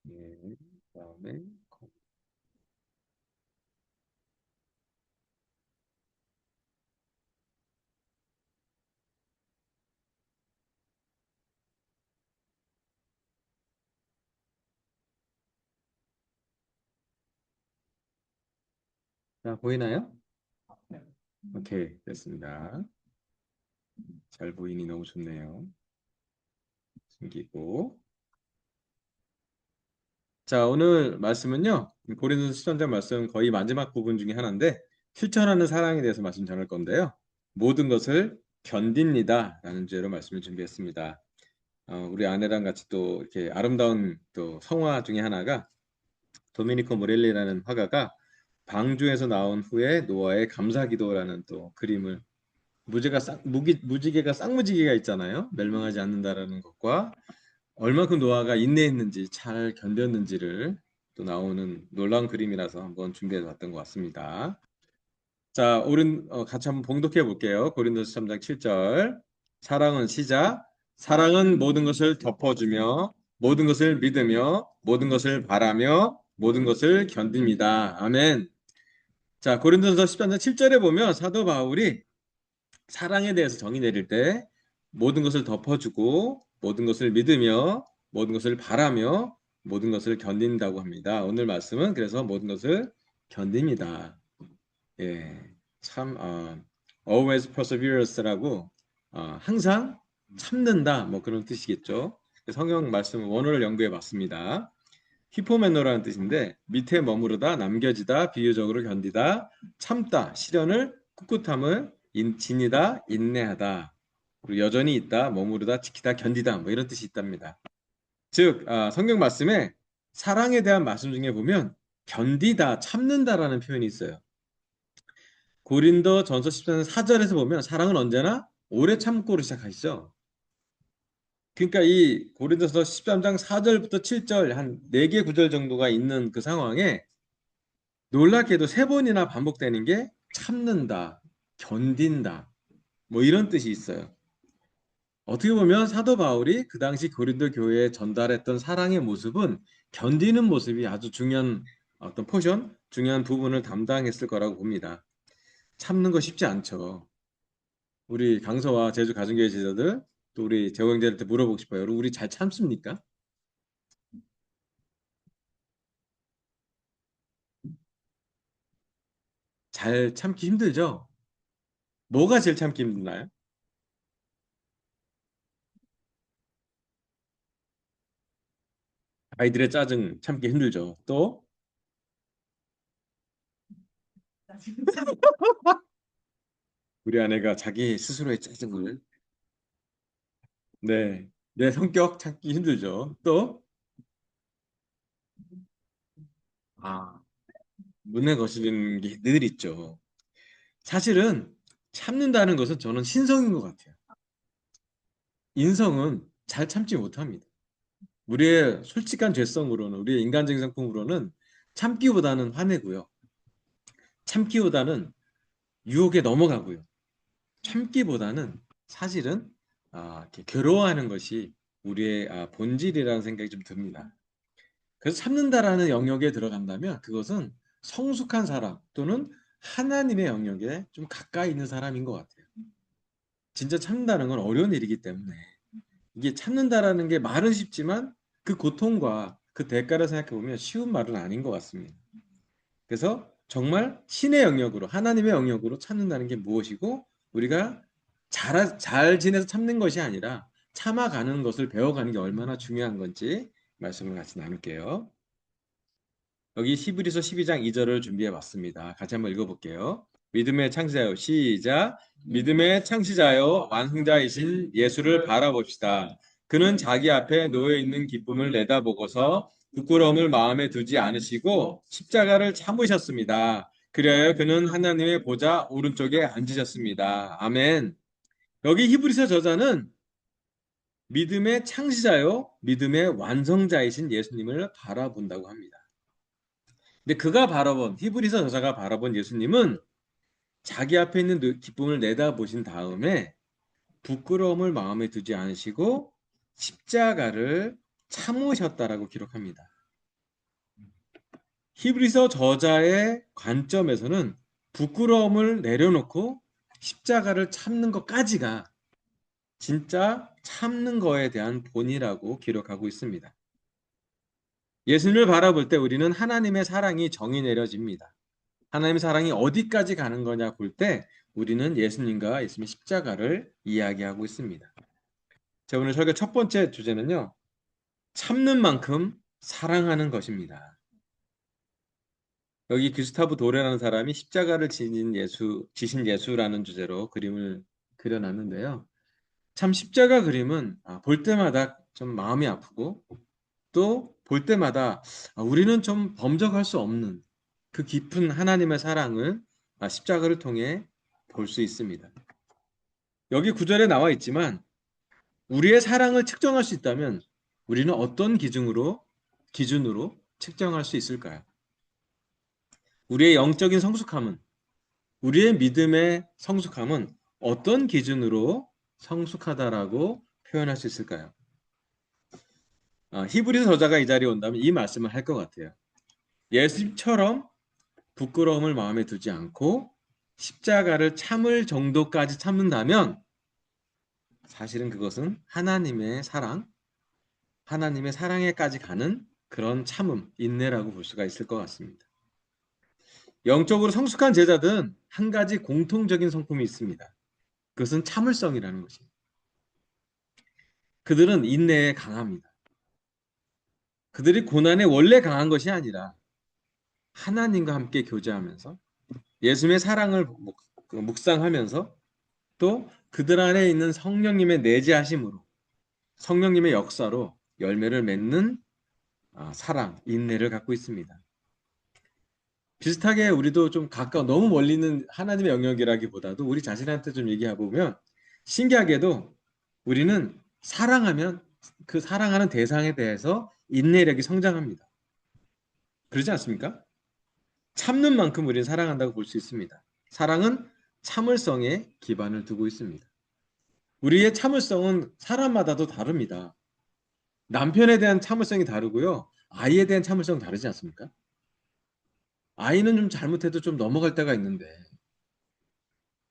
예, 그다음에 자, 보이나요? 오케이, 됐습니다. 잘 보이니 너무 좋네요. 숨기고. 자, 오늘 말씀은요. 고린도서 10장 말씀 거의 마지막 부분 중에 하나인데 실천하는 사랑에 대해서 말씀 전할 건데요. 모든 것을 견딥니다. 라는 주제로 말씀을 준비했습니다. 우리 아내랑 같이 또 이렇게 아름다운 또 성화 중에 하나가 도미니코 모렐리라는 화가가 방주에서 나온 후에 노아의 감사기도라는 또 그림을 무지개가 쌍무지개가 있잖아요. 멸망하지 않는다라는 것과 얼마큼 노아가 인내했는지 잘 견뎠는지를 또 나오는 놀라운 그림이라서 한번 준비해 봤던 것 같습니다. 자, 같이 한번 봉독해 볼게요. 고린도서 3장 7절. 사랑은 시작. 사랑은 모든 것을 덮어주며 모든 것을 믿으며 모든 것을 바라며 모든 것을 견딥니다. 아멘. 자, 고린도서 13장 7절에 보면 사도 바울이 사랑에 대해서 정의 내릴 때 모든 것을 덮어주고 모든 것을 믿으며 모든 것을 바라며 모든 것을 견딘다고 합니다. 오늘 말씀은 그래서 모든 것을 견딥니다. 예, 참 always persevere라고 항상 참는다 뭐 그런 뜻이겠죠. 성경 말씀 원어를 연구해 봤습니다. 히포메노라는 뜻인데 밑에 머무르다, 남겨지다, 비유적으로 견디다, 참다, 시련을 꿋꿋함을 지니다, 인내하다. 그리고 여전히 있다, 머무르다, 지키다, 견디다 뭐 이런 뜻이 있답니다. 즉 성경 말씀에 사랑에 대한 말씀 중에 보면 견디다, 참는다라는 표현이 있어요. 고린도 전서 14장 4절에서 보면 사랑은 언제나 오래 참고로 시작하시죠. 그러니까 이 고린도서 13장 4절부터 7절 한 4개 구절 정도가 있는 그 상황에 놀랍게도 3번이나 반복되는 게 참는다, 견딘다, 뭐 이런 뜻이 있어요. 어떻게 보면 사도 바울이 그 당시 고린도 교회에 전달했던 사랑의 모습은 견디는 모습이 아주 중요한 어떤 포션, 중요한 부분을 담당했을 거라고 봅니다. 참는 거 쉽지 않죠. 우리 강서와 제주 가정교회 제자들, 또 우리 재호 형제한테 물어보고 싶어요. 여러분, 우리 잘 참습니까? 잘 참기 힘들죠? 뭐가 제일 참기 힘드나요? 아이들의 짜증 참기 힘들죠. 또 우리 아내가 자기 스스로의 짜증을 네, 내 성격 찾기 힘들죠. 또 아, 문에 거스르는 게 늘 있죠. 사실은 참는다는 것은 저는 신성인 것 같아요. 인성은 잘 참지 못합니다. 우리의 솔직한 죄성으로는 우리의 인간적인 성품으로는 참기보다는 화내고요. 참기보다는 유혹에 넘어가고요. 참기보다는 사실은 이렇게 괴로워하는 것이 우리의 본질이라는 생각이 좀 듭니다. 그래서 참는다라는 영역에 들어간다면 그것은 성숙한 사람 또는 하나님의 영역에 좀 가까이 있는 사람인 것 같아요. 진짜 참는다는 건 어려운 일이기 때문에 이게 참는다라는 게 말은 쉽지만 그 고통과 그 대가를 생각해 보면 쉬운 말은 아닌 것 같습니다. 그래서 정말 신의 영역으로 하나님의 영역으로 참는다는 게 무엇이고 우리가 잘 지내서 참는 것이 아니라 참아가는 것을 배워가는 게 얼마나 중요한 건지 말씀을 같이 나눌게요. 여기 히브리서 12장 2절을 준비해 봤습니다. 같이 한번 읽어볼게요. 믿음의 창시자요. 시작. 믿음의 창시자요. 완성자이신 예수를 바라봅시다. 그는 자기 앞에 놓여 있는 기쁨을 내다보고서 부끄러움을 마음에 두지 않으시고 십자가를 참으셨습니다. 그래야 그는 하나님의 보좌 오른쪽에 앉으셨습니다. 아멘. 여기 히브리서 저자는 믿음의 창시자요. 믿음의 완성자이신 예수님을 바라본다고 합니다. 근데 그가 바라본 히브리서 저자가 바라본 예수님은 자기 앞에 있는 기쁨을 내다보신 다음에 부끄러움을 마음에 두지 않으시고 십자가를 참으셨다라고 기록합니다. 히브리서 저자의 관점에서는 부끄러움을 내려놓고 십자가를 참는 것까지가 진짜 참는 거에 대한 본이라고 기록하고 있습니다. 예수님을 바라볼 때 우리는 하나님의 사랑이 정의 내려집니다. 하나님의 사랑이 어디까지 가는 거냐 볼 때 우리는 예수님과 예수님의 십자가를 이야기하고 있습니다. 자, 오늘 설교 첫 번째 주제는요. 참는 만큼 사랑하는 것입니다. 여기 규스타브 도레라는 사람이 십자가를 지신 예수라는 주제로 그림을 그려놨는데요. 참 십자가 그림은 볼 때마다 좀 마음이 아프고 또 볼 때마다 우리는 좀 범접할 수 없는 그 깊은 하나님의 사랑을 십자가를 통해 볼 수 있습니다. 여기 구절에 나와 있지만 우리의 사랑을 측정할 수 있다면 우리는 어떤 기준으로 측정할 수 있을까요? 우리의 영적인 성숙함은, 우리의 믿음의 성숙함은 어떤 기준으로 성숙하다라고 표현할 수 있을까요? 히브리서 저자가 이 자리에 온다면 이 말씀을 할 것 같아요. 예수님처럼 부끄러움을 마음에 두지 않고 십자가를 참을 정도까지 참는다면 사실은 그것은 하나님의 사랑에까지 가는 그런 참음, 인내라고 볼 수가 있을 것 같습니다. 영적으로 성숙한 제자들은 한 가지 공통적인 성품이 있습니다. 그것은 참을성이라는 것입니다. 그들은 인내에 강합니다. 그들이 고난에 원래 강한 것이 아니라 하나님과 함께 교제하면서 예수님의 사랑을 묵상하면서 또 그들 안에 있는 성령님의 내재하심으로 성령님의 역사로 열매를 맺는 사랑, 인내를 갖고 있습니다. 비슷하게 우리도 좀 너무 멀리 있는 하나님의 영역이라기보다도 우리 자신한테 좀 얘기해 보면 신기하게도 우리는 사랑하면 그 사랑하는 대상에 대해서 인내력이 성장합니다. 그러지 않습니까? 참는 만큼 우리는 사랑한다고 볼 수 있습니다. 사랑은 참을성에 기반을 두고 있습니다. 우리의 참을성은 사람마다도 다릅니다. 남편에 대한 참을성이 다르고요. 아이에 대한 참을성은 다르지 않습니까? 아이는 좀 잘못해도 좀 넘어갈 때가 있는데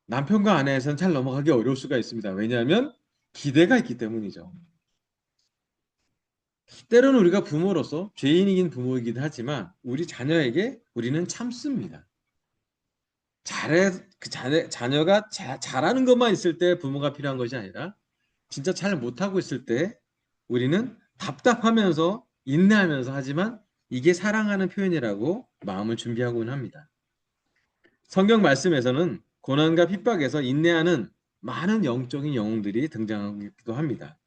남편과 아내에서는 잘 넘어가기 어려울 수가 있습니다. 왜냐하면 기대가 있기 때문이죠. 때로는 우리가 부모로서 죄인이긴 부모이긴 하지만 우리 자녀에게 우리는 참습니다. 자녀가 잘하는 것만 있을 때 부모가 필요한 것이 아니라 진짜 잘 못하고 있을 때 우리는 답답하면서 인내하면서 하지만 이게 사랑하는 표현이라고 마음을 준비하고는 합니다. 성경 말씀에서는 고난과 핍박에서 인내하는 많은 영적인 영웅들이 등장하기도 합니다.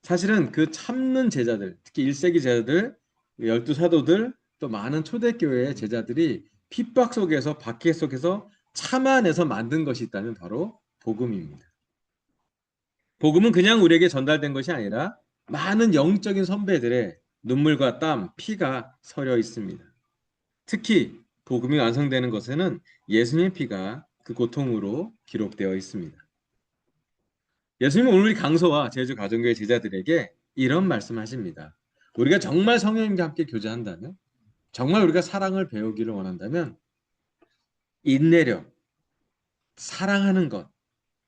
사실은 그 참는 제자들, 특히 1세기 제자들, 열두 사도들, 또 많은 초대교회의 제자들이 핍박 속에서 박해 속에서 참아내서 만든 것이 있다면 바로 복음입니다. 복음은 그냥 우리에게 전달된 것이 아니라 많은 영적인 선배들의 눈물과 땀, 피가 서려 있습니다. 특히 복음이 완성되는 것에는 예수님의 피가 그 고통으로 기록되어 있습니다. 예수님은 오늘 우리 강서와 제주 가정교회 제자들에게 이런 말씀하십니다. 우리가 정말 성령님과 함께 교제한다면, 정말 우리가 사랑을 배우기를 원한다면 인내력, 사랑하는 것,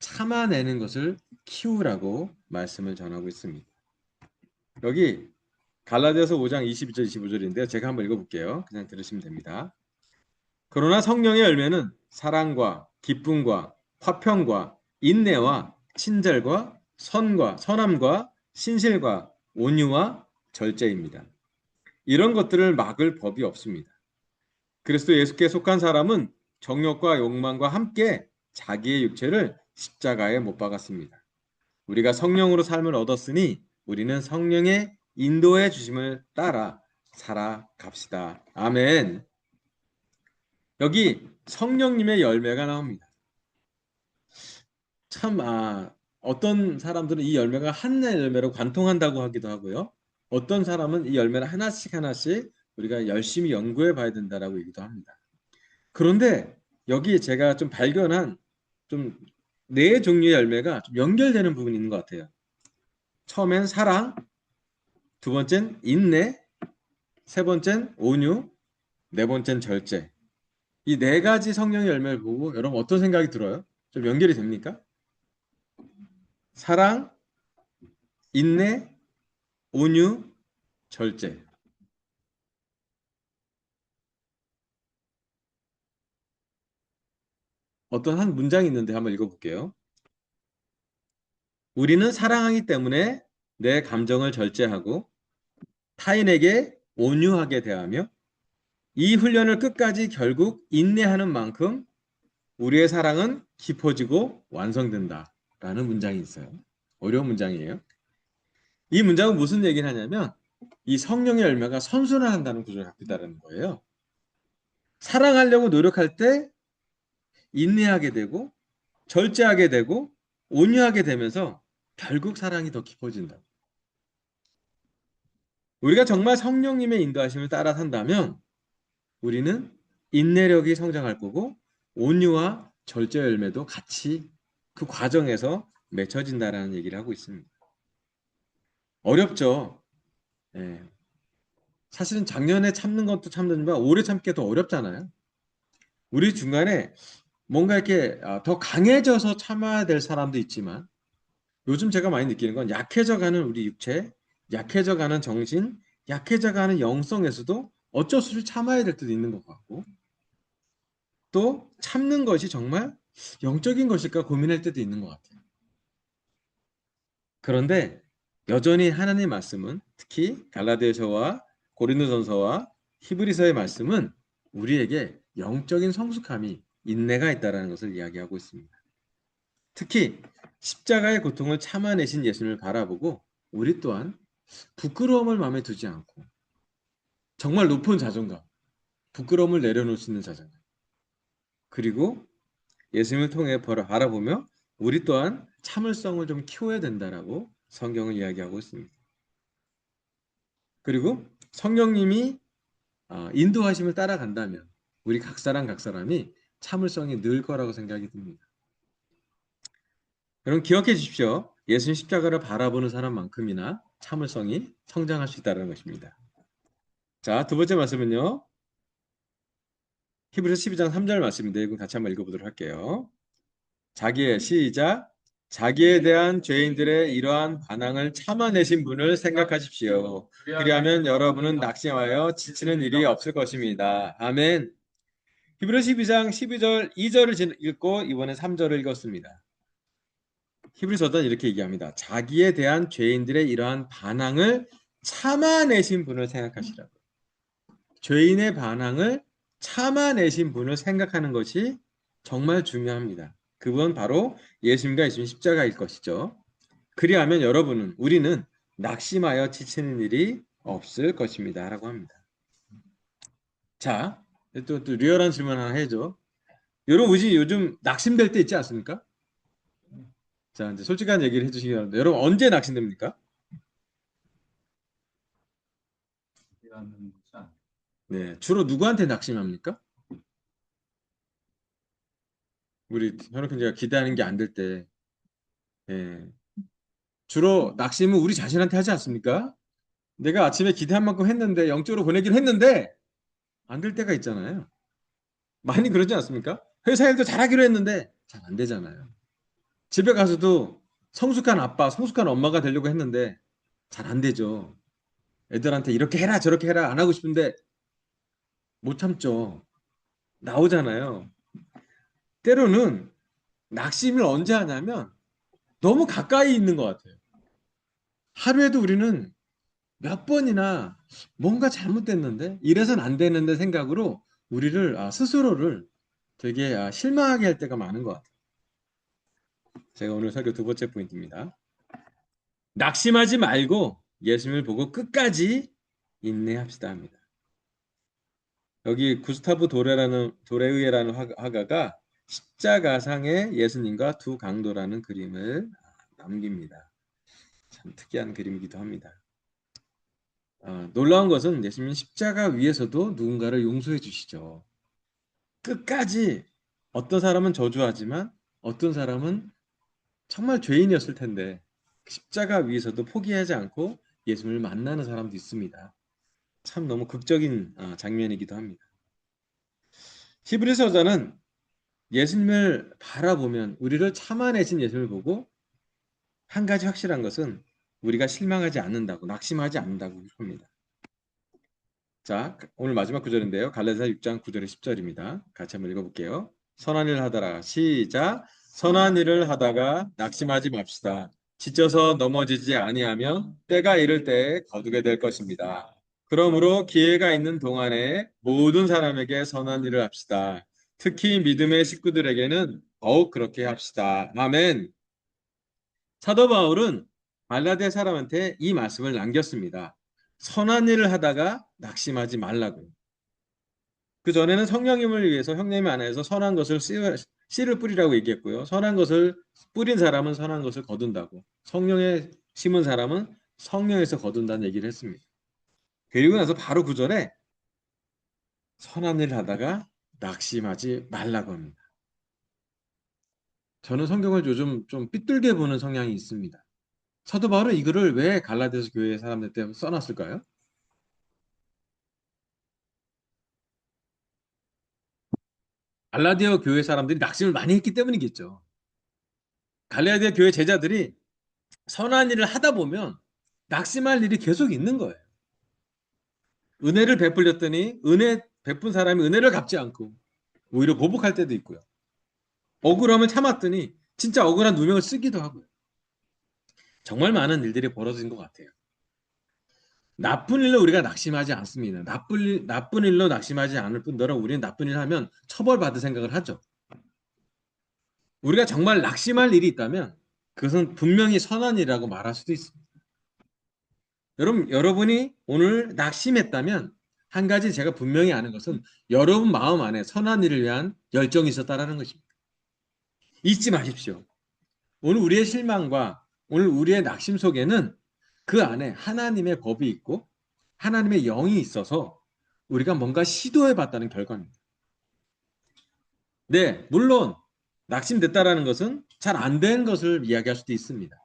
참아내는 것을 키우라고 말씀을 전하고 있습니다. 여기 갈라디아서 5장 22절 25절인데요. 제가 한번 읽어볼게요. 그냥 들으시면 됩니다. 그러나 성령의 열매는 사랑과 기쁨과 화평과 인내와 친절과 선과 선함과 신실과 온유와 절제입니다. 이런 것들을 막을 법이 없습니다. 그리스도 예수께 속한 사람은 정욕과 욕망과 함께 자기의 육체를 십자가에 못 박았습니다. 우리가 성령으로 삶을 얻었으니 우리는 성령의 인도해 주심을 따라 살아갑시다. 아멘. 여기 성령님의 열매가 나옵니다. 참, 어떤 사람들은 이 열매가 하나의 열매로 관통한다고 하기도 하고요. 어떤 사람은 이 열매를 하나씩 우리가 열심히 연구해 봐야 된다라고 얘기도 합니다. 그런데 여기 제가 좀 발견한 좀 네 종류의 열매가 좀 연결되는 부분이 있는 것 같아요. 처음엔 사랑, 두 번째는 인내, 세 번째는 온유, 네 번째는 절제. 이 네 가지 성령의 열매를 보고 여러분 어떤 생각이 들어요? 좀 연결이 됩니까? 사랑, 인내, 온유, 절제. 어떤 한 문장이 있는데 한번 읽어볼게요. 우리는 사랑하기 때문에 내 감정을 절제하고 타인에게 온유하게 대하며 이 훈련을 끝까지 결국 인내하는 만큼 우리의 사랑은 깊어지고 완성된다. 라는 문장이 있어요. 어려운 문장이에요. 이 문장은 무슨 얘기를 하냐면 이 성령의 열매가 선순환한다는 구조를 갖고 있다는 거예요. 사랑하려고 노력할 때 인내하게 되고 절제하게 되고 온유하게 되면서 결국 사랑이 더 깊어진다. 우리가 정말 성령님의 인도하심을 따라 산다면 우리는 인내력이 성장할 거고 온유와 절제 열매도 같이 그 과정에서 맺혀진다라는 얘기를 하고 있습니다. 어렵죠. 예. 사실은 작년에 참는 것도 참는지만 오래 참기가 더 어렵잖아요. 우리 중간에 뭔가 이렇게 더 강해져서 참아야 될 사람도 있지만 요즘 제가 많이 느끼는 건 약해져가는 우리 육체, 약해져가는 정신, 약해져가는 영성에서도 어쩔 수 없이 참아야 될 때도 있는 것 같고 또 참는 것이 정말 영적인 것일까 고민할 때도 있는 것 같아요. 그런데 여전히 하나님의 말씀은 특히 갈라디아서와 고린도전서와 히브리서의 말씀은 우리에게 영적인 성숙함이 인내가 있다는 것을 이야기하고 있습니다. 특히 십자가의 고통을 참아내신 예수님을 바라보고 우리 또한 부끄러움을 마음에 두지 않고 정말 높은 자존감, 부끄러움을 내려놓을 수 있는 자존감 그리고 예수님을 통해 바라보며 우리 또한 참을성을 좀 키워야 된다라고 성경을 이야기하고 있습니다. 그리고 성령님이 인도하심을 따라간다면 우리 각 사람 각 사람이 참을성이 늘 거라고 생각이 듭니다. 여러분 기억해 주십시오. 예수님 십자가를 바라보는 사람만큼이나 참을성이 성장할 수 있다는 것입니다. 자, 두 번째 말씀은요. 히브리서 12장 3절 말씀인데 이거 같이 한번 읽어보도록 할게요. 시작. 자기에 대한 죄인들의 이러한 반항을 참아내신 분을 생각하십시오. 그리하면 여러분은 낙심하여 지치는 일이 없을 것입니다. 아멘. 히브리서 12장 12절 2절을 읽고 이번에 3절을 읽었습니다. 히브리서는 이렇게 얘기합니다. 자기에 대한 죄인들의 이러한 반항을 참아내신 분을 생각하시라고. 죄인의 반항을 참아내신 분을 생각하는 것이 정말 중요합니다. 그분 바로 예수님과 예수님 십자가일 것이죠. 그리하면 우리는 낙심하여 지치는 일이 없을 것입니다. 라고 합니다. 자, 또 리얼한 질문 하나 해줘. 여러분, 요즘 낙심될 때 있지 않습니까? 자, 이제 솔직한 얘기를 해주시기 바랍니다. 여러분, 언제 낙심됩니까? 네, 주로 누구한테 낙심합니까? 우리 현욱형제가 기대하는 게 안 될 때, 예. 주로 낙심은 우리 자신한테 하지 않습니까? 내가 아침에 기대한 만큼 했는데, 영적으로 보내기로 했는데, 안 될 때가 있잖아요. 많이 그러지 않습니까? 회사 일도 잘하기로 했는데, 잘 안 되잖아요. 집에 가서도 성숙한 아빠, 성숙한 엄마가 되려고 했는데, 잘 안 되죠. 애들한테 이렇게 해라, 저렇게 해라, 안 하고 싶은데, 못 참죠. 나오잖아요. 때로는 낙심을 언제 하냐면, 너무 가까이 있는 것 같아요. 하루에도 우리는 몇 번이나 뭔가 잘못됐는데 이래선 안 되는데 생각으로 우리를 스스로를 되게 실망하게 할 때가 많은 것 같아요. 제가 오늘 설교 두 번째 포인트입니다. 낙심하지 말고 예수님을 보고 끝까지 인내합시다 합니다. 여기 구스타브 도레의라는 화가가 십자가상의 예수님과 두 강도라는 그림을 남깁니다. 참 특이한 그림이기도 합니다. 놀라운 것은 예수님은 십자가 위에서도 누군가를 용서해 주시죠. 끝까지 어떤 사람은 저주하지만 어떤 사람은 정말 죄인이었을 텐데 십자가 위에서도 포기하지 않고 예수님을 만나는 사람도 있습니다. 참 너무 극적인 장면이기도 합니다. 히브리서자는 예수님을 바라보면 우리를 참아내신 예수님을 보고 한 가지 확실한 것은 우리가 실망하지 않는다고 낙심하지 않는다고 합니다. 자, 오늘 마지막 구절인데요. 갈라디아 6장 9절에 10절입니다. 같이 한번 읽어볼게요. 선한 일을 하다가 시작. 선한 일을 하다가 낙심하지 맙시다. 지쳐서 넘어지지 아니하면 때가 이를 때에 거두게 될 것입니다. 그러므로 기회가 있는 동안에 모든 사람에게 선한 일을 합시다. 특히 믿음의 식구들에게는 더욱 그렇게 합시다. 아멘. 사도 바울은 갈라디아 사람한테 이 말씀을 남겼습니다. 선한 일을 하다가 낙심하지 말라고. 그 전에는 성령님을 위해서 형님 안에서 선한 것을 씨를 뿌리라고 얘기했고요. 선한 것을 뿌린 사람은 선한 것을 거둔다고. 성령에 심은 사람은 성령에서 거둔다는 얘기를 했습니다. 그리고 나서 바로 그 전에 선한 일을 하다가 낙심하지 말라고 합니다. 저는 성경을 요즘 좀 삐뚤게 보는 성향이 있습니다. 사도 바울은 이 글을 왜 갈라디아서 교회 사람들 때 써놨을까요? 갈라디아 교회 사람들이 낙심을 많이 했기 때문이겠죠. 갈라디아 교회 제자들이 선한 일을 하다 보면 낙심할 일이 계속 있는 거예요. 은혜를 베풀렸더니 은혜 베푼 사람이 은혜를 갚지 않고 오히려 보복할 때도 있고요. 억울함을 참았더니 진짜 억울한 누명을 쓰기도 하고요. 정말 많은 일들이 벌어진 것 같아요. 나쁜 일로 우리가 낙심하지 않습니다. 나쁜 일로 낙심하지 않을 뿐더러 우리는 나쁜 일을 하면 처벌받을 생각을 하죠. 우리가 정말 낙심할 일이 있다면 그것은 분명히 선한 일이라고 말할 수도 있습니다. 여러분이 오늘 낙심했다면 한 가지 제가 분명히 아는 것은 여러분 마음 안에 선한 일을 위한 열정이 있었다라는 것입니다. 잊지 마십시오. 오늘 우리의 실망과 오늘 우리의 낙심 속에는 그 안에 하나님의 법이 있고 하나님의 영이 있어서 우리가 뭔가 시도해 봤다는 결과입니다. 네, 물론 낙심됐다라는 것은 잘 안 된 것을 이야기할 수도 있습니다.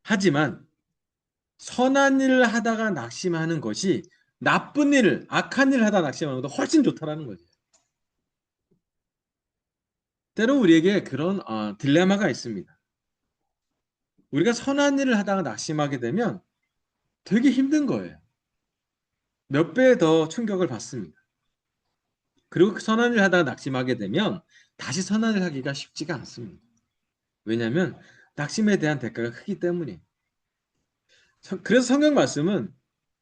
하지만 선한 일을 하다가 낙심하는 것이 나쁜 일을, 악한 일을 하다 낙심하는 것보다 훨씬 좋다라는 거죠. 때로 우리에게 그런 딜레마가 있습니다. 우리가 선한 일을 하다가 낙심하게 되면 되게 힘든 거예요. 몇 배 더 충격을 받습니다. 그리고 그 선한 일을 하다가 낙심하게 되면 다시 선한 일을 하기가 쉽지가 않습니다. 왜냐하면 낙심에 대한 대가가 크기 때문이에요. 그래서 성경 말씀은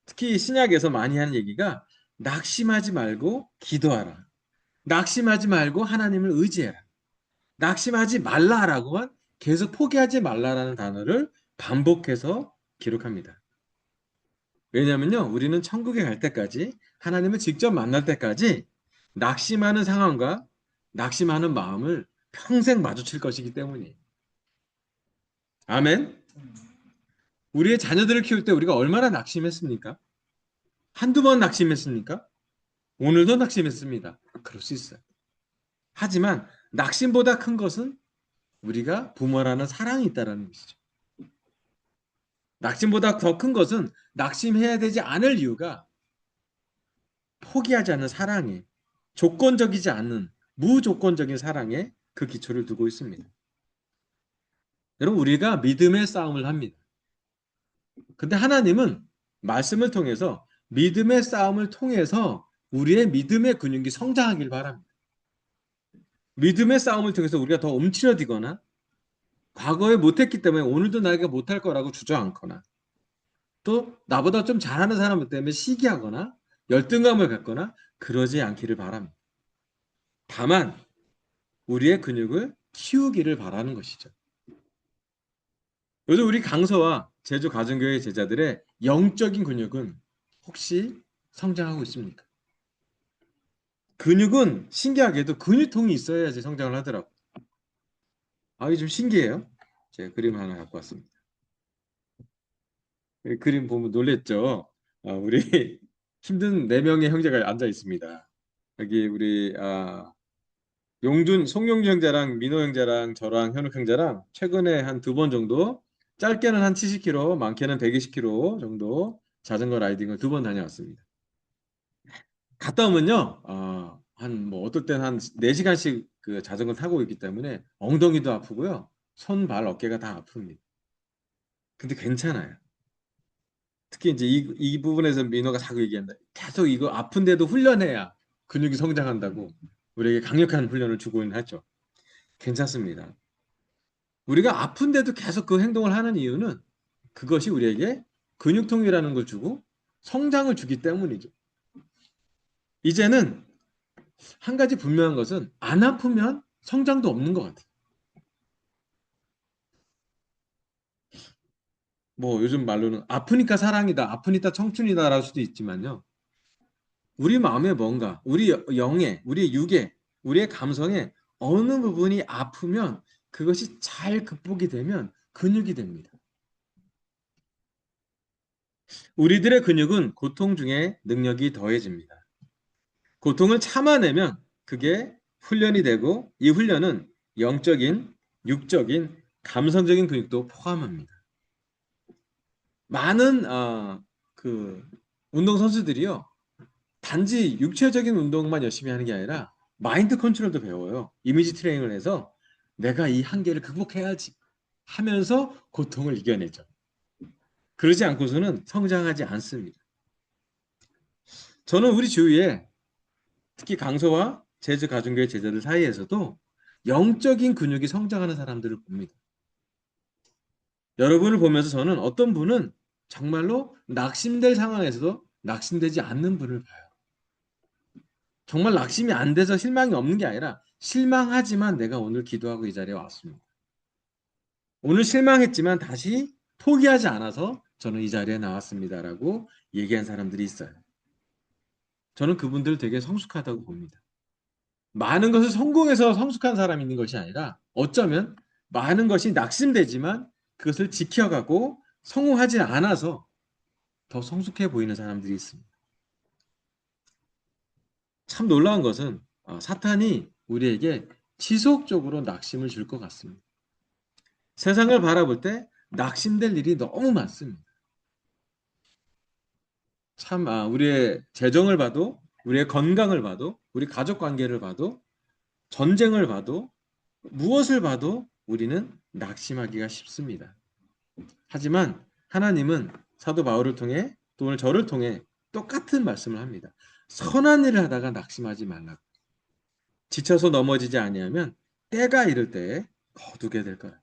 특히 신약에서 많이 하는 얘기가 낙심하지 말고 기도하라. 낙심하지 말고 하나님을 의지해라. 낙심하지 말라라고만 계속 포기하지 말라라는 단어를 반복해서 기록합니다. 왜냐하면요, 우리는 천국에 갈 때까지 하나님을 직접 만날 때까지 낙심하는 상황과 낙심하는 마음을 평생 마주칠 것이기 때문이에요. 아멘. 우리의 자녀들을 키울 때 우리가 얼마나 낙심했습니까? 한두 번 낙심했습니까? 오늘도 낙심했습니다. 그럴 수 있어요. 하지만 낙심보다 큰 것은 우리가 부모라는 사랑이 있다는 것이죠. 낙심보다 더 큰 것은 낙심해야 되지 않을 이유가 포기하지 않는 사랑에, 조건적이지 않는 무조건적인 사랑에 그 기초를 두고 있습니다. 여러분, 우리가 믿음의 싸움을 합니다. 근데 하나님은 말씀을 통해서 믿음의 싸움을 통해서 우리의 믿음의 근육이 성장하길 바랍니다. 믿음의 싸움을 통해서 우리가 더 움츠러들거나 과거에 못했기 때문에 오늘도 나에게 못할 거라고 주저앉거나 또 나보다 좀 잘하는 사람 때문에 시기하거나 열등감을 갖거나 그러지 않기를 바랍니다. 다만 우리의 근육을 키우기를 바라는 것이죠. 요즘 우리 강서와 제주 가정교회 제자들의 영적인 근육은 혹시 성장하고 있습니까? 근육은 신기하게도 근육통이 있어야지 성장을 하더라고요. 이게 좀 신기해요. 제가 그림 하나 갖고 왔습니다. 이 그림 보면 놀랬죠? 우리 힘든 네 명의 형제가 앉아 있습니다. 여기 우리 송용준 형제랑 민호 형제랑 저랑 현욱 형제랑 최근에 한 두 번 정도 짧게는 한 70km, 많게는 120km 정도 자전거 라이딩을 두 번 다녀왔습니다. 갔다 오면요, 한 뭐 어떨 때는 한 4시간씩 그 자전거 타고 있기 때문에 엉덩이도 아프고요. 손, 발, 어깨가 다 아픕니다. 근데 괜찮아요. 특히 이제 이 부분에서 민호가 자꾸 얘기한다. 계속 이거 아픈데도 훈련해야 근육이 성장한다고 우리에게 강력한 훈련을 주고는 하죠. 괜찮습니다. 우리가 아픈데도 계속 그 행동을 하는 이유는 그것이 우리에게 근육통이라는 걸 주고 성장을 주기 때문이죠. 이제는 한 가지 분명한 것은 안 아프면 성장도 없는 것 같아요. 뭐 요즘 말로는 아프니까 사랑이다, 아프니까 청춘이다라고 수도 있지만요. 우리 마음에 뭔가, 우리 영에, 우리 육에, 우리의 감성에 어느 부분이 아프면 그것이 잘 극복이 되면 근육이 됩니다. 우리들의 근육은 고통 중에 능력이 더해집니다. 고통을 참아내면 그게 훈련이 되고 이 훈련은 영적인, 육적인, 감성적인 근육도 포함합니다. 많은 그 운동 선수들이요. 단지 육체적인 운동만 열심히 하는 게 아니라 마인드 컨트롤도 배워요. 이미지 트레이닝을 해서 내가 이 한계를 극복해야지 하면서 고통을 이겨내죠. 그러지 않고서는 성장하지 않습니다. 저는 우리 주위에 특히 강서와 제주 가정교회 제자들 사이에서도 영적인 근육이 성장하는 사람들을 봅니다. 여러분을 보면서 저는 어떤 분은 정말로 낙심될 상황에서도 낙심되지 않는 분을 봐요. 정말 낙심이 안 돼서 실망이 없는 게 아니라 실망하지만 내가 오늘 기도하고 이 자리에 왔습니다. 오늘 실망했지만 다시 포기하지 않아서 저는 이 자리에 나왔습니다라고 얘기한 사람들이 있어요. 저는 그분들 되게 성숙하다고 봅니다. 많은 것을 성공해서 성숙한 사람이 있는 것이 아니라 어쩌면 많은 것이 낙심되지만 그것을 지켜가고 성공하지 않아서 더 성숙해 보이는 사람들이 있습니다. 참 놀라운 것은 사탄이 우리에게 지속적으로 낙심을 줄 것 같습니다. 세상을 바라볼 때 낙심될 일이 너무 많습니다. 참 우리의 재정을 봐도 우리의 건강을 봐도 우리 가족 관계를 봐도 전쟁을 봐도 무엇을 봐도 우리는 낙심하기가 쉽습니다. 하지만 하나님은 사도 바울을 통해 또 오늘 저를 통해 똑같은 말씀을 합니다. 선한 일을 하다가 낙심하지 말라고. 지쳐서 넘어지지 아니하면 때가 이를 때에 거두게 될 거야.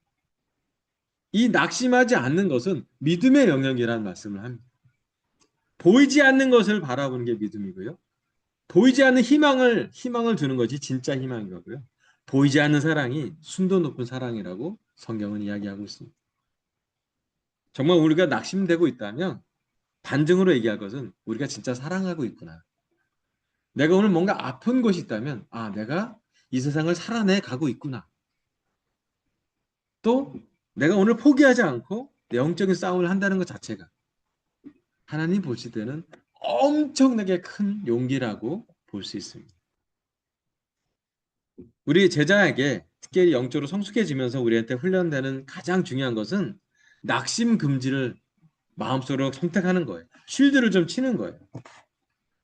이 낙심하지 않는 것은 믿음의 영역이라는 말씀을 합니다. 보이지 않는 것을 바라보는 게 믿음이고요. 보이지 않는 희망을 주는 것이 진짜 희망인 거고요. 보이지 않는 사랑이 순도 높은 사랑이라고 성경은 이야기하고 있습니다. 정말 우리가 낙심되고 있다면 반증으로 얘기할 것은 우리가 진짜 사랑하고 있구나. 내가 오늘 뭔가 아픈 것이 있다면 내가 이 세상을 살아내 가고 있구나. 또 내가 오늘 포기하지 않고 내 영적인 싸움을 한다는 것 자체가 하나님 보실 때는 엄청나게 큰 용기라고 볼 수 있습니다. 우리 제자에게 특히 영적으로 성숙해지면서 우리한테 훈련되는 가장 중요한 것은 낙심 금지를 마음속으로 선택하는 거예요. 쉴드를 좀 치는 거예요.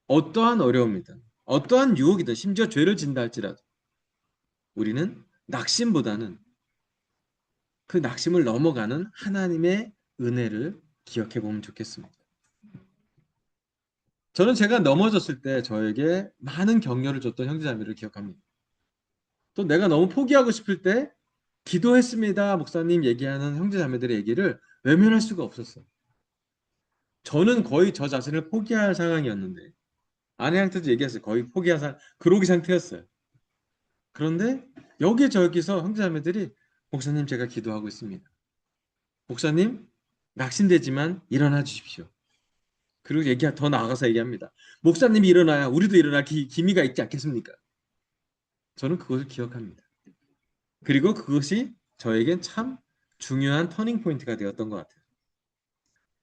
어떠한 어려움이든 어떠한 유혹이든 심지어 죄를 진다 할지라도 우리는 낙심보다는 그 낙심을 넘어가는 하나님의 은혜를 기억해 보면 좋겠습니다. 저는 제가 넘어졌을 때 저에게 많은 격려를 줬던 형제자매를 기억합니다. 또 내가 너무 포기하고 싶을 때 기도했습니다, 목사님 얘기하는 형제자매들의 얘기를 외면할 수가 없었어요. 저는 거의 저 자신을 포기할 상황이었는데 아내한테도 얘기했어요. 거의 포기한 그러기 상태였어요. 그런데 여기저기서 형제자매들이 목사님 제가 기도하고 있습니다. 목사님 낙심되지만 일어나 주십시오. 그리고 더 나아가서 얘기합니다. 목사님이 일어나야 우리도 일어날 기미가 있지 않겠습니까? 저는 그것을 기억합니다. 그리고 그것이 저에겐 참 중요한 터닝 포인트가 되었던 것 같아요.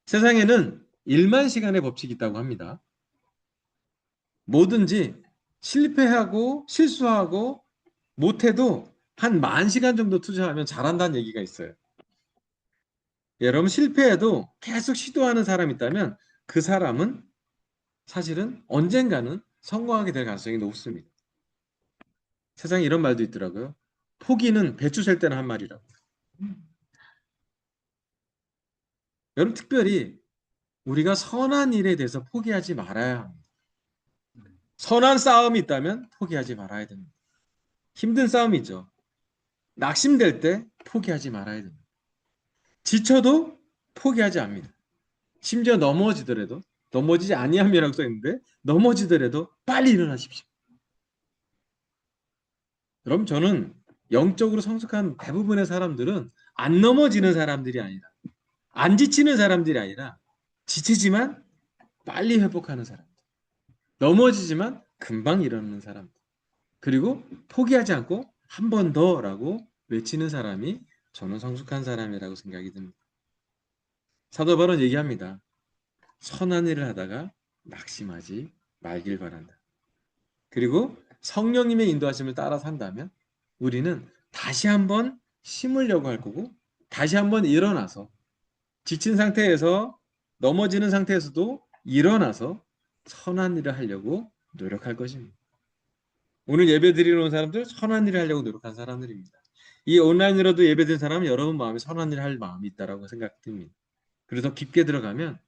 세상에는 1만 시간의 법칙이 있다고 합니다. 뭐든지 실패하고 실수하고 못해도 한 10,000시간 정도 투자하면 잘한다는 얘기가 있어요. 여러분 실패해도 계속 시도하는 사람이 있다면 그 사람은 사실은 언젠가는 성공하게 될 가능성이 높습니다. 세상에 이런 말도 있더라고요. 포기는 배추 셀 때는 한 말이라고. 여러분 특별히 우리가 선한 일에 대해서 포기하지 말아야 합니다. 선한 싸움이 있다면 포기하지 말아야 됩니다. 힘든 싸움이죠. 낙심될 때 포기하지 말아야 됩니다. 지쳐도 포기하지 않습니다. 심지어 넘어지더라도 넘어지지 아니함이라고 써 있는데 넘어지더라도 빨리 일어나십시오. 그럼 저는 영적으로 성숙한 대부분의 사람들은 안 넘어지는 사람들이 아니라 안 지치는 사람들이 아니라 지치지만 빨리 회복하는 사람들. 넘어지지만 금방 일어나는 사람들. 그리고 포기하지 않고 한 번 더라고 외치는 사람이 저는 성숙한 사람이라고 생각이 듭니다. 사도 바울은 얘기합니다. 선한 일을 하다가 낙심하지 말길 바란다. 그리고 성령님의 인도하심을 따라 산다면 우리는 다시 한번 심으려고 할 거고 다시 한번 일어나서 지친 상태에서 넘어지는 상태에서도 일어나서 선한 일을 하려고 노력할 것입니다. 오늘 예배 드리러 온 사람들 선한 일을 하려고 노력한 사람들입니다. 이 온라인으로도 예배 드린 사람은 여러분 마음에 선한 일을 할 마음이 있다고 생각됩니다. 그래서 깊게 들어가면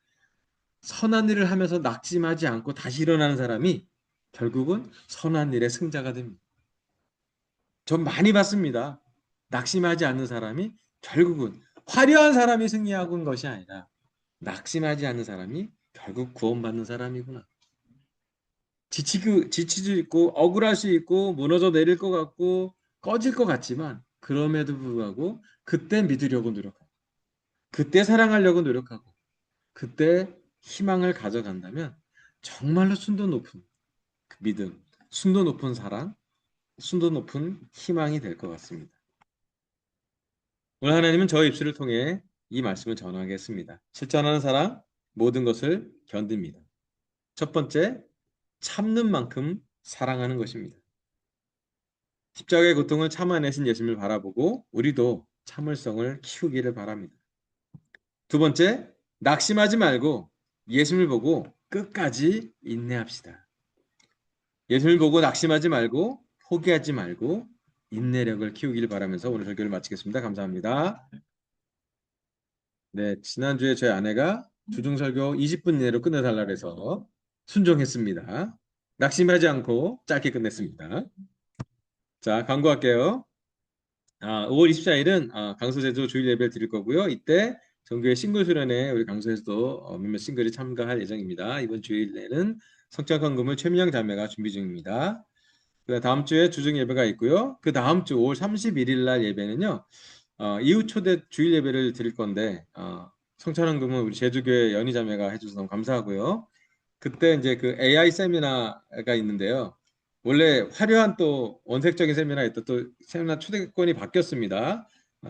선한 일을 하면서 낙심하지 않고 다시 일어나는 사람이 결국은 선한 일의 승자가 됩니다. 전 많이 봤습니다. 낙심하지 않는 사람이 결국은 화려한 사람이 승리하고 것이 아니라 낙심하지 않는 사람이 결국 구원받는 사람이구나. 지치도 있고 억울할 수 있고 무너져 내릴 것 같고 꺼질 것 같지만 그럼에도 불구하고 그때 믿으려고 노력하고 그때 사랑하려고 노력하고 그때 희망을 가져간다면 정말로 순도 높은 그 믿음, 순도 높은 사랑, 순도 높은 희망이 될 것 같습니다. 오늘 하나님은 저의 입술을 통해 이 말씀을 전하겠습니다. 실천하는 사람 모든 것을 견딥니다. 첫 번째, 참는 만큼 사랑하는 것입니다. 십자가의 고통을 참아내신 예수님을 바라보고 우리도 참을성을 키우기를 바랍니다. 두 번째, 낙심하지 말고 예수님을 보고 끝까지 인내합시다. 예수님을 보고 낙심하지 말고 포기하지 말고 인내력을 키우기를 바라면서 오늘 설교를 마치겠습니다. 감사합니다. 네, 지난주에 저희 아내가 주중 설교 20분 이내로 끝내달라고 해서 순종했습니다. 낙심하지 않고 짧게 끝냈습니다. 자, 광고할게요. 5월 24일은 강서제주 주일 예배를 드릴 거고요. 이때 정교회 싱글 수련회 우리 강서에서도 몇몇 싱글이 참가할 예정입니다. 이번 주일에는 성찬 헌금을 최민영 자매가 준비 중입니다. 그 다음 주에 주중 예배가 있고요. 그 다음 주 5월 31일 날 예배는요. 이후 초대 주일 예배를 드릴 건데 성찬 헌금은 우리 제주교회 연희 자매가 해주셔서 너무 감사하고요. 그때 이제 그 AI 세미나가 있는데요. 원래 화려한 또 원색적인 세미나였던 또 세미나 초대권이 바뀌었습니다.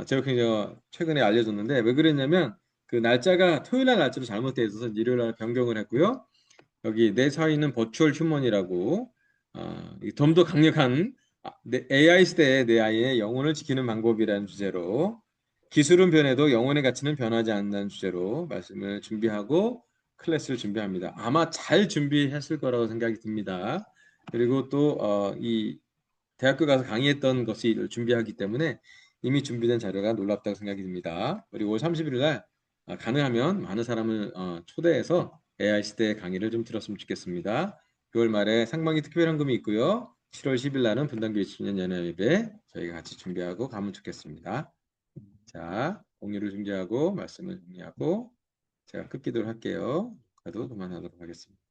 제가 최근에 알려줬는데 왜 그랬냐면 그 날짜가 토요일 날 날짜로 잘못되어 있어서 일요일 날 변경을 했고요. 여기 내 사이는 버추얼 휴먼이라고 좀 더 강력한 AI 시대의 내 아이의 영혼을 지키는 방법이라는 주제로 기술은 변해도 영혼의 가치는 변하지 않는다는 주제로 말씀을 준비하고 클래스를 준비합니다. 아마 잘 준비했을 거라고 생각이 듭니다. 그리고 또 이 대학교 가서 강의했던 것을 준비하기 때문에 이미 준비된 자료가 놀랍다고 생각이 듭니다. 우리 5월 31일 날 가능하면 많은 사람을 초대해서 AI 시대 강의를 좀 들었으면 좋겠습니다. 6월 말에 상반기 특별헌금이 있고요. 7월 10일 날은 분당교회 청년 연합 예배 저희가 같이 준비하고 가면 좋겠습니다. 자, 공유를 중지하고 말씀을 정리하고 제가 끝기도를 할게요. 그래도 그만하도록 하겠습니다.